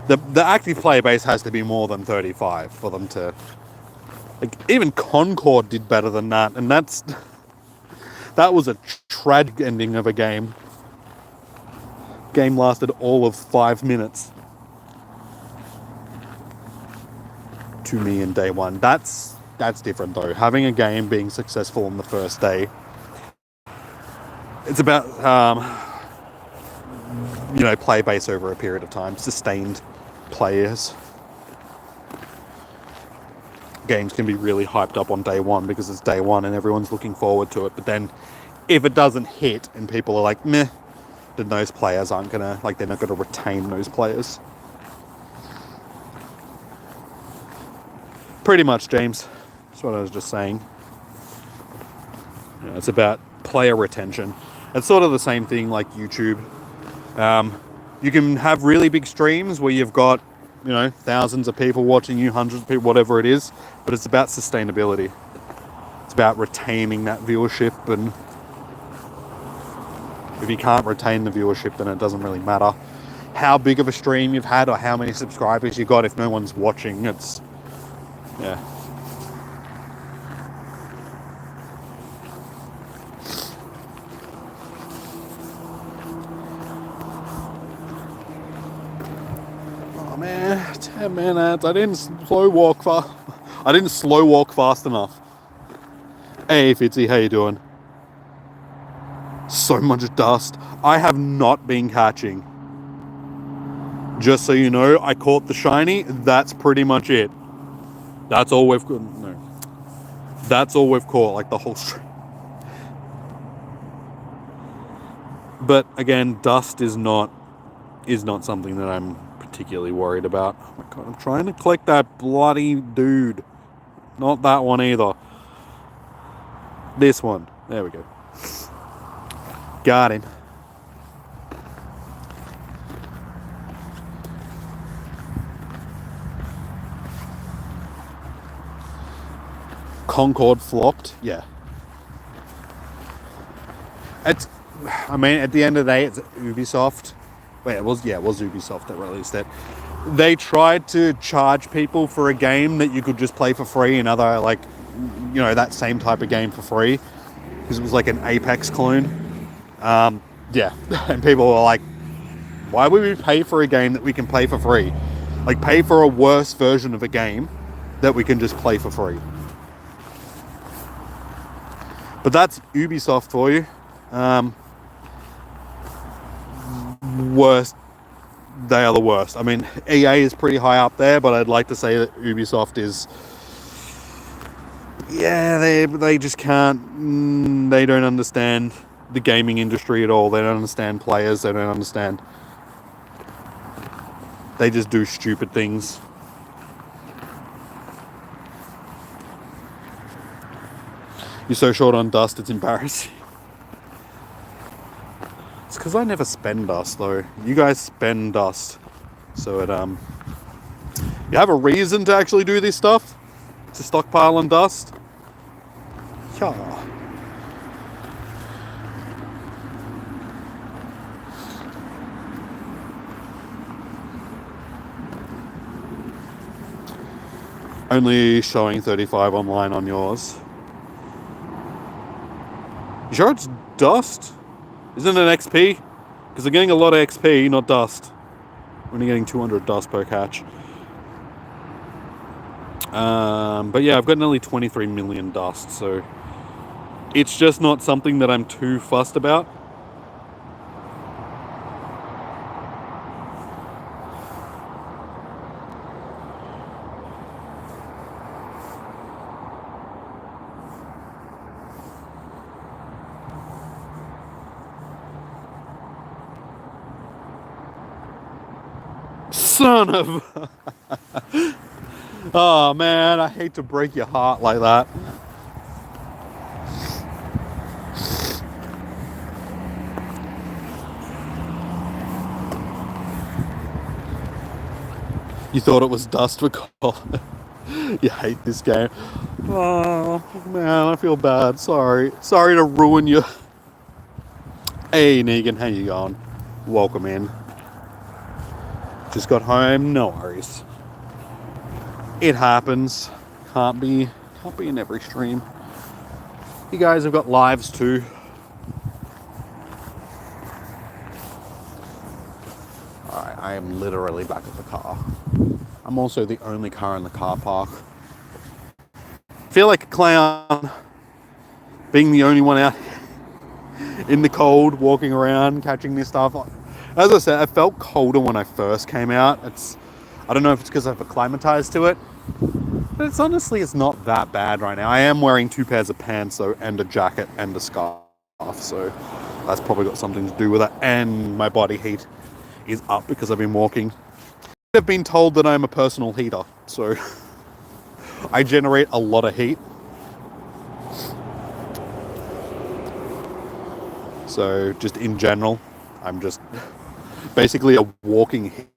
The active player base has to be more than 35 for them to... Like, even Concord did better than that, and that was a tragic ending of a game. Game lasted all of 5 minutes. To me in day one. That's different though. Having a game being successful on the first day, it's about play base over a period of time, sustained players. Games can be really hyped up on day one because it's day one and everyone's looking forward to it, but then if it doesn't hit and people are like meh, then those players aren't gonna, like, they're not gonna retain those players. Pretty much, James. That's what I was just saying. You know, it's about player retention. It's sort of the same thing like YouTube. You can have really big streams where you've got, thousands of people watching you, hundreds of people, whatever it is, but it's about sustainability. It's about retaining that viewership, and if you can't retain the viewership, then it doesn't really matter how big of a stream you've had or how many subscribers you got if no one's watching. It's... Yeah. Oh man, 10 minutes. I didn't slow walk fast enough. Hey Fitzy, how you doing? So much dust. I have not been catching. Just so you know, I caught the shiny. That's pretty much it. That's all we've got. No. That's all we've caught, like the whole stream. But again, dust is not something that I'm particularly worried about. Oh my god, I'm trying to collect that bloody dude. Not that one either. This one. There we go. Got him. Concord flopped. Yeah. I mean, at the end of the day, it's Ubisoft. Wait, it was Ubisoft that released it. They tried to charge people for a game that you could just play for free, another, like, you know, that same type of game for free, because it was like an Apex clone. Yeah, and people were like, why would we pay for a game that we can play for free? Like, pay for a worse version of a game that we can just play for free. But that's Ubisoft for you. Worst. They are the worst. I mean, EA is pretty high up there, but I'd like to say that Ubisoft is... Yeah, they just can't... They don't understand the gaming industry at all. They don't understand players. They don't understand... They just do stupid things. You're so short on dust, it's embarrassing. It's because I never spend dust, though. You guys spend dust. So it, you have a reason to actually do this stuff? To stockpile on dust? Yeah. Only showing 35 online on yours. You sure it's dust? Isn't it XP? Because they're getting a lot of XP, not dust. We're only getting 200 dust per catch. But yeah, I've got nearly 23 million dust, so it's just not something that I'm too fussed about. Son of... Oh man, I hate to break your heart like that. You thought it was dust for Golett. You hate this game. Oh man, I feel bad. Sorry to ruin you. Hey Negan, how you going? Welcome in. Just got home, no worries. It happens. Can't be in every stream. You guys have got lives too. Alright, I am literally back at the car. I'm also the only car in the car park. Feel like a clown being the only one out in the cold, walking around, catching this stuff. As I said, I felt colder when I first came out. I don't know if it's because I've acclimatized to it, but it's not that bad right now. I am wearing 2 pairs of pants though, and a jacket and a scarf, so that's probably got something to do with it. And my body heat is up because I've been walking. I've been told that I'm a personal heater, so I generate a lot of heat. So just in general, I'm just basically a walking heat.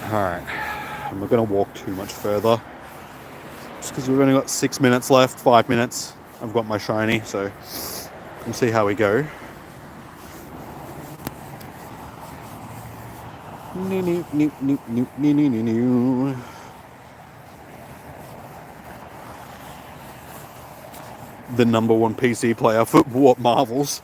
Alright, I'm not going to walk too much further, just because we've only got 6 minutes left, 5 minutes. I've got my shiny, so we'll see how we go. The number 1 PC player for what Marvels.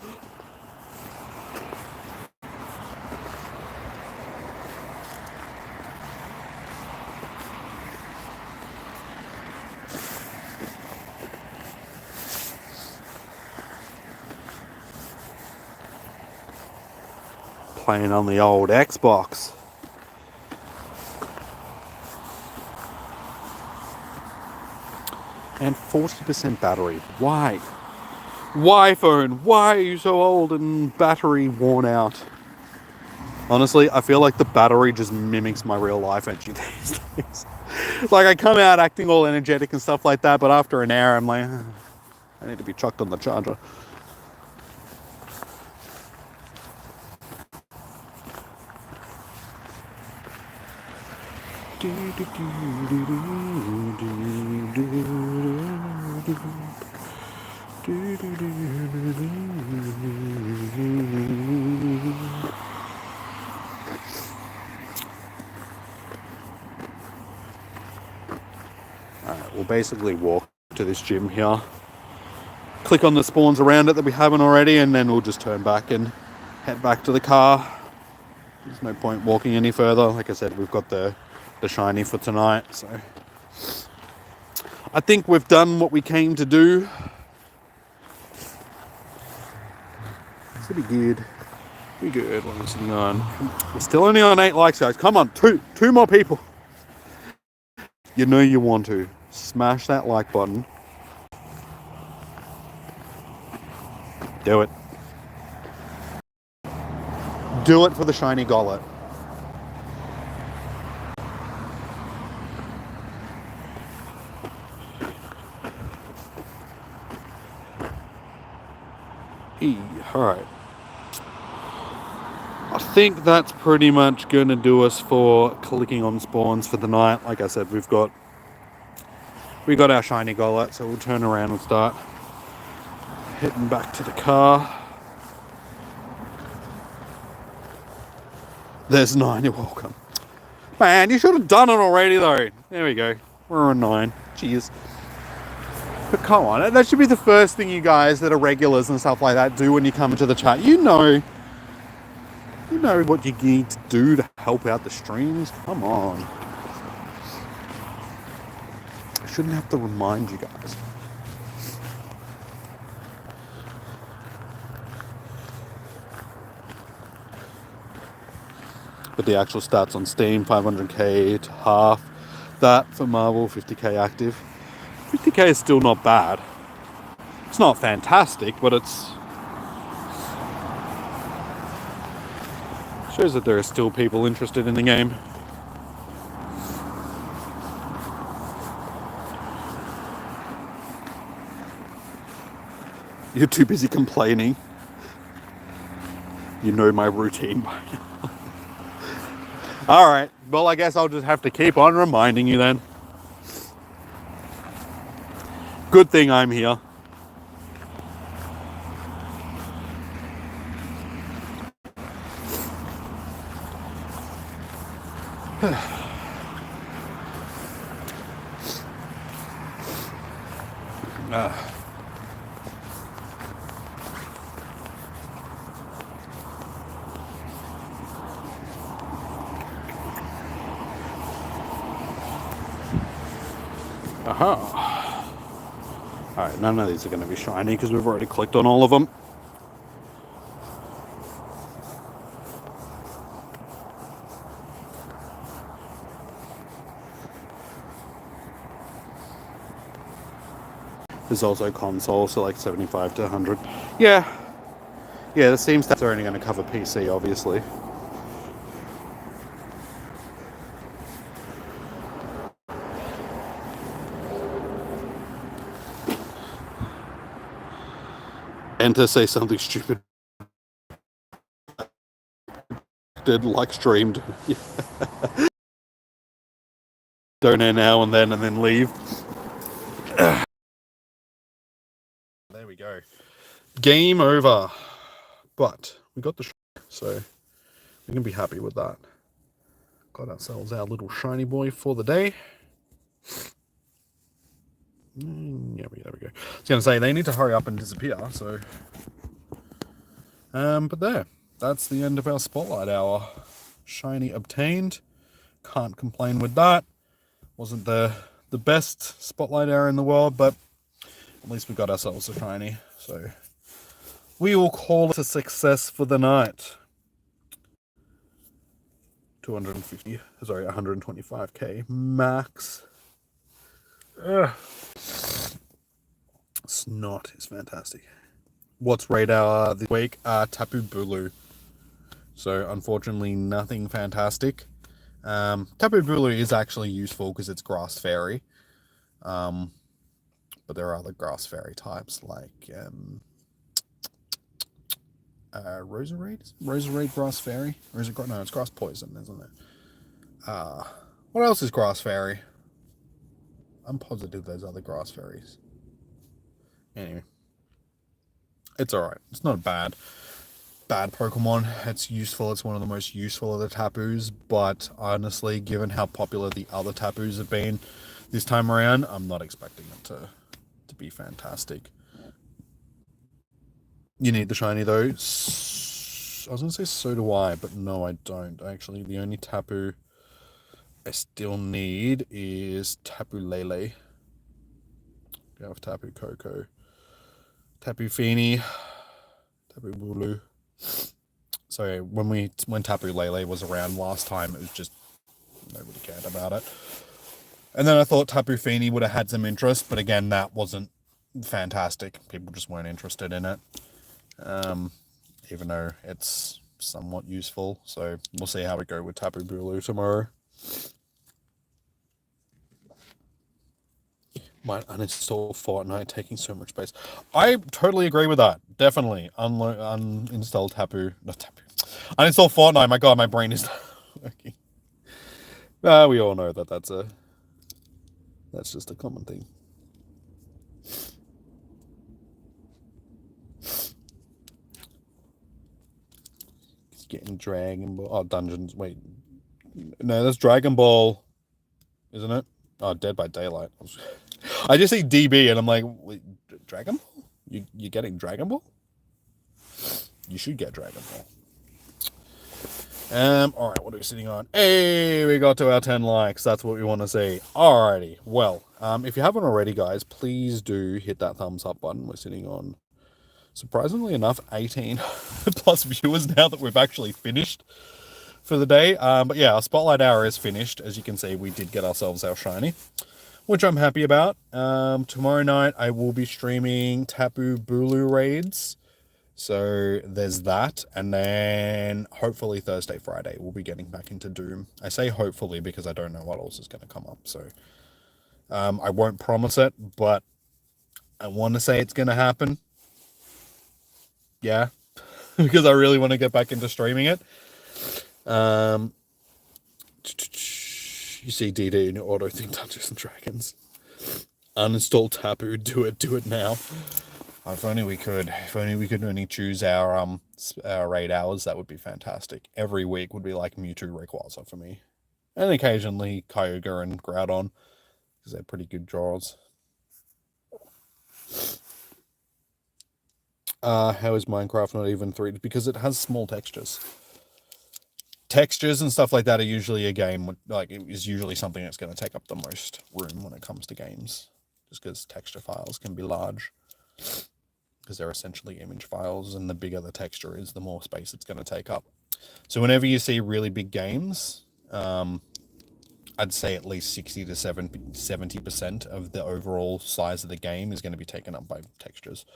Playing on the old Xbox. And 40% battery. Why? Why, phone? Why are you so old and battery worn out? Honestly, I feel like the battery just mimics my real life energy these days. Like, I come out acting all energetic and stuff like that, but after an hour, I'm like, I need to be chucked on the charger. Alright, we'll basically walk to this gym here, click on the spawns around it that we haven't already, and then we'll just turn back and head back to the car. There's no point walking any further. Like I said, we've got the shiny for tonight, so I think we've done what we came to do. It's pretty good. Pretty good. What am I sitting on? We're still only on 8 likes, guys. Come on, two more people. You know you want to. Smash that like button. Do it. Do it for the shiny Golett. Alright. I think that's pretty much going to do us for clicking on spawns for the night. Like I said, we got our shiny Golett, so we'll turn around and start heading back to the car. There's 9, you're welcome. Man, you should have done it already though. There we go. We're on 9. Cheers. But come on, that should be the first thing you guys that are regulars and stuff like that do when you come into the chat. You know what you need to do to help out the streams. Come on. I shouldn't have to remind you guys. But the actual stats on Steam, 500k to half that for Marvel, 50k active. 50k is still not bad. It's not fantastic, but it's shows that there are still people interested in the game. You're too busy complaining. You know my routine by now. Alright, well I guess I'll just have to keep on reminding you then. Good thing I'm here. Alright, none of these are going to be shiny because we've already clicked on all of them. There's also console, so like 75 to 100. Yeah, the Steam stats are only going to cover PC, obviously. And to say something stupid. Did like streamed. Donate now and then leave. There we go. Game over. But we got the so we can be happy with that. Got ourselves our little shiny boy for the day. Yeah, there we go. I was going to say, they need to hurry up and disappear, so... but that's the end of our Spotlight Hour. Shiny obtained. Can't complain with that. Wasn't the best Spotlight Hour in the world, but at least we got ourselves a shiny, so... We will call it a success for the night. 125k max. Ugh. Snot is fantastic. What's radar this week? Tapu Bulu. So unfortunately nothing fantastic. Tapu Bulu is actually useful because it's grass fairy. But there are other grass fairy types like Roserade? Roserade grass fairy? Or is it no, it's grass poison, isn't it? What else is Grass Fairy? I'm positive there's other Grass Fairies. Anyway. It's alright. It's not a bad Pokemon. It's useful. It's one of the most useful of the Tapus. But honestly, given how popular the other Tapus have been this time around, I'm not expecting it to be fantastic. You need the shiny though. I was going to say so do I, but no, I don't. Actually, the only Tapu I still need is Tapu Lele. Go with Tapu Koko. Tapu Fini. Tapu Bulu. So when Tapu Lele was around last time, it was just nobody cared about it. And then I thought Tapu Fini would have had some interest, but again, that wasn't fantastic. People just weren't interested in it. Even though it's somewhat useful. So we'll see how we go with Tapu Bulu tomorrow. Might uninstall Fortnite, taking so much space. I totally agree with that. Definitely. Uninstall Tapu. Not Tapu. Uninstall Fortnite. My god, my brain is working. We all know that that's just a common thing. It's getting Dragon Ball. Oh, Dungeons. Wait. No, that's Dragon Ball. Isn't it? Oh, Dead by Daylight. I just see DB and I'm like, wait, Dragon Ball? You're getting Dragon Ball? You should get Dragon Ball. Alright, what are we sitting on? Hey, we got to our 10 likes. That's what we want to see. Alrighty. Well, if you haven't already, guys, please do hit that thumbs up button. We're sitting on, surprisingly enough, 18 plus viewers now that we've actually finished for the day. But yeah, our Spotlight Hour is finished. As you can see, we did get ourselves our shiny, which I'm happy about. Tomorrow night, I will be streaming Tapu Bulu raids. So there's that. And then hopefully Thursday, Friday, we'll be getting back into Doom. I say hopefully because I don't know what else is going to come up. So I won't promise it, but I want to say it's going to happen. Yeah, because I really want to get back into streaming it. You see DD in auto thing, Dungeons and Dragons. Uninstall Tapu, do it now. If only we could only choose our raid hours, that would be fantastic. Every week would be like Mewtwo, Rayquaza for me. And occasionally Kyogre and Groudon, because they're pretty good draws. How is Minecraft not even 3D? Because it has small textures. Textures and stuff like that are usually a game, like, it is usually something that's going to take up the most room when it comes to games. Just because texture files can be large. Because they're essentially image files, and the bigger the texture is, the more space it's going to take up. So whenever you see really big games, I'd say at least 60 to 70% of the overall size of the game is going to be taken up by textures.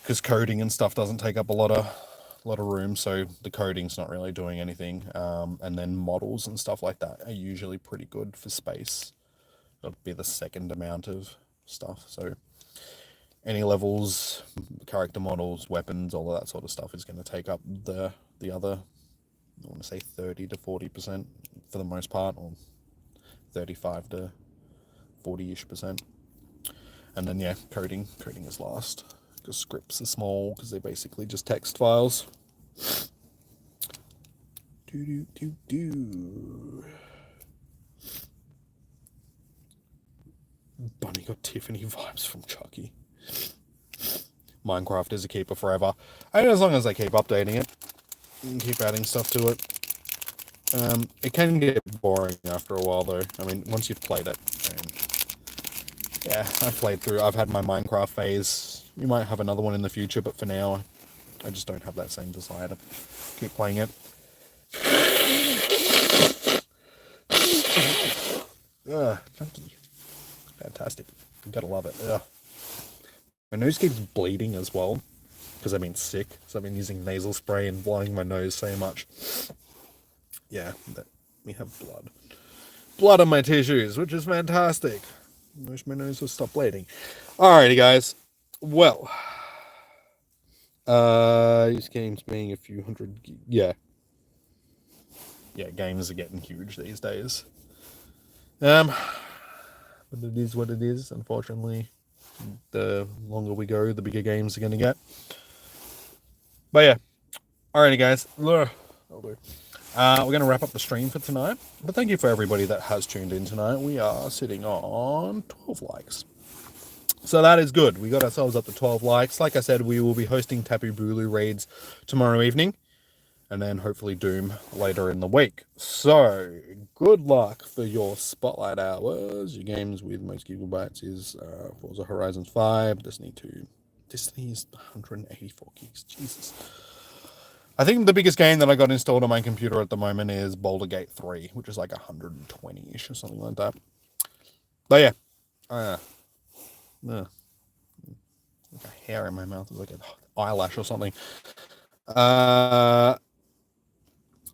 Because coding and stuff doesn't take up a lot of room, so the coding's not really doing anything. And then models and stuff like that are usually pretty good for space. It'll be the second amount of stuff. So any levels, character models, weapons, all of that sort of stuff is going to take up the other, I want to say 30 to 40% for the most part, or 35 to 40-ish%. And then yeah, coding is last, because scripts are small, because they're basically just text files. Bunny got Tiffany vibes from Chucky. Minecraft is a keeper forever. And as long as they keep updating it and keep adding stuff to it. It can get boring after a while though. I mean, once you've played it. Yeah, I've played through. I've had my Minecraft phase. You might have another one in the future, but for now, I just don't have that same desire to keep playing it. Chunky. Fantastic. You gotta love it. Ugh. My nose keeps bleeding as well, because I've been sick, so I've been using nasal spray and blowing my nose so much. Yeah, we have blood on my tissues, which is fantastic. I wish my nose would stop bleeding. Alrighty, guys. Well, this game's being a few hundred. Yeah. yeah, games are getting huge these days. But it is what it is. Unfortunately, the longer we go, the bigger games are going to get. But yeah, alrighty, guys. Ugh, that'll do. We're going to wrap up the stream for tonight. But thank you for everybody that has tuned in tonight. We are sitting on 12 likes. So that is good. We got ourselves up to 12 likes. Like I said, we will be hosting Tapu Bulu raids tomorrow evening. And then hopefully Doom later in the week. So, good luck for your Spotlight Hours. Your games with most gigabytes is Forza Horizon 5, Destiny 2. Destiny's 184 gigs. Jesus. I think the biggest game that I got installed on my computer at the moment is Baldur's Gate 3, which is like 120-ish or something like that. But yeah. Like a hair in my mouth. It's like an eyelash or something.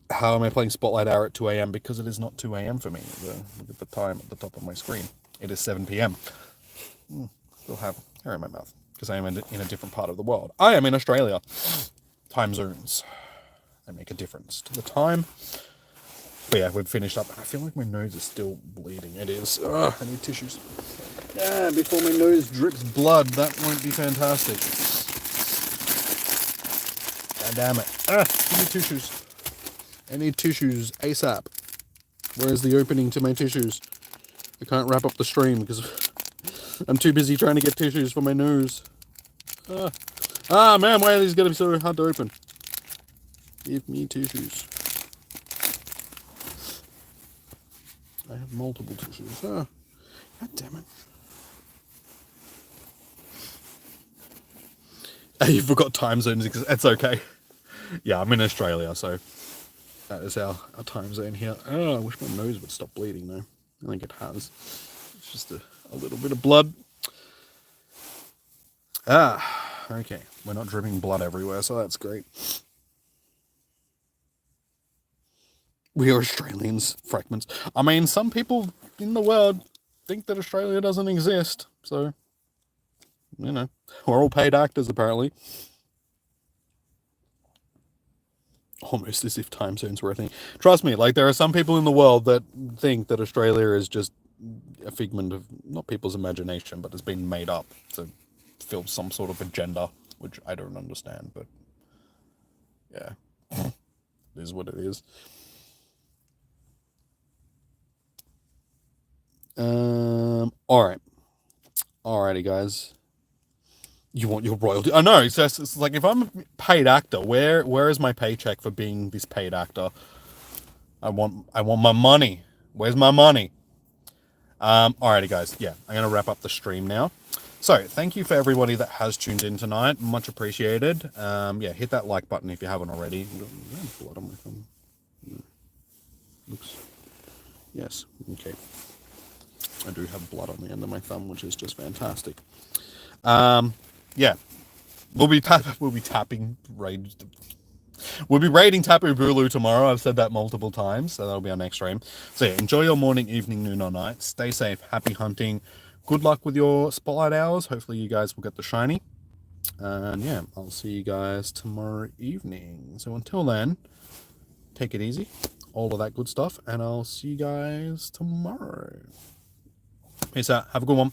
How am I playing Spotlight Hour at 2 a.m? Because it is not 2 a.m. for me. Look at the time at the top of my screen. It is 7 p.m. Still have hair in my mouth because I am in a different part of the world. I am in Australia. Time zones. They make a difference to the time. But yeah, we've finished up. I feel like my nose is still bleeding. It is. Ugh, I need tissues. Yeah, before my nose drips blood. That won't be fantastic. God damn it. Give me tissues. I need tissues ASAP. Where's the opening to my tissues? I can't wrap up the stream because I'm too busy trying to get tissues for my nose. Man, why are these going to be so hard to open? Give me tissues. I have multiple tissues. God damn it. You forgot time zones. It's okay. Yeah, I'm in Australia, so that is our time zone here. I wish my nose would stop bleeding, though. I think it has. It's just a little bit of blood. Okay. We're not dripping blood everywhere, so that's great. We are Australians, fragments. I mean, some people in the world think that Australia doesn't exist, so, you know, we're all paid actors, apparently. Almost as if time zones were a thing. Trust me, like, there are some people in the world that think that Australia is just a figment of, not people's imagination, but has been made up to fill some sort of agenda, which I don't understand, but yeah, it is what it is. Alrighty, guys. You want your royalty? I know. It's like if I'm a paid actor, where is my paycheck for being this paid actor? I want my money. Where's my money? Alrighty, guys. Yeah, I'm gonna wrap up the stream now. So thank you for everybody that has tuned in tonight. Much appreciated. Yeah, hit that like button if you haven't already. Blood on my thumb. Looks. Yes. Okay. I do have blood on the end of my thumb, which is just fantastic. Yeah, we'll be raiding Tapu Bulu tomorrow. I've said that multiple times, so that'll be our next stream. So yeah, enjoy your morning, evening, noon, or night. Stay safe. Happy hunting. Good luck with your Spotlight Hours. Hopefully you guys will get the shiny. And yeah, I'll see you guys tomorrow evening. So until then, take it easy. All of that good stuff. And I'll see you guys tomorrow. Peace out. Have a good one.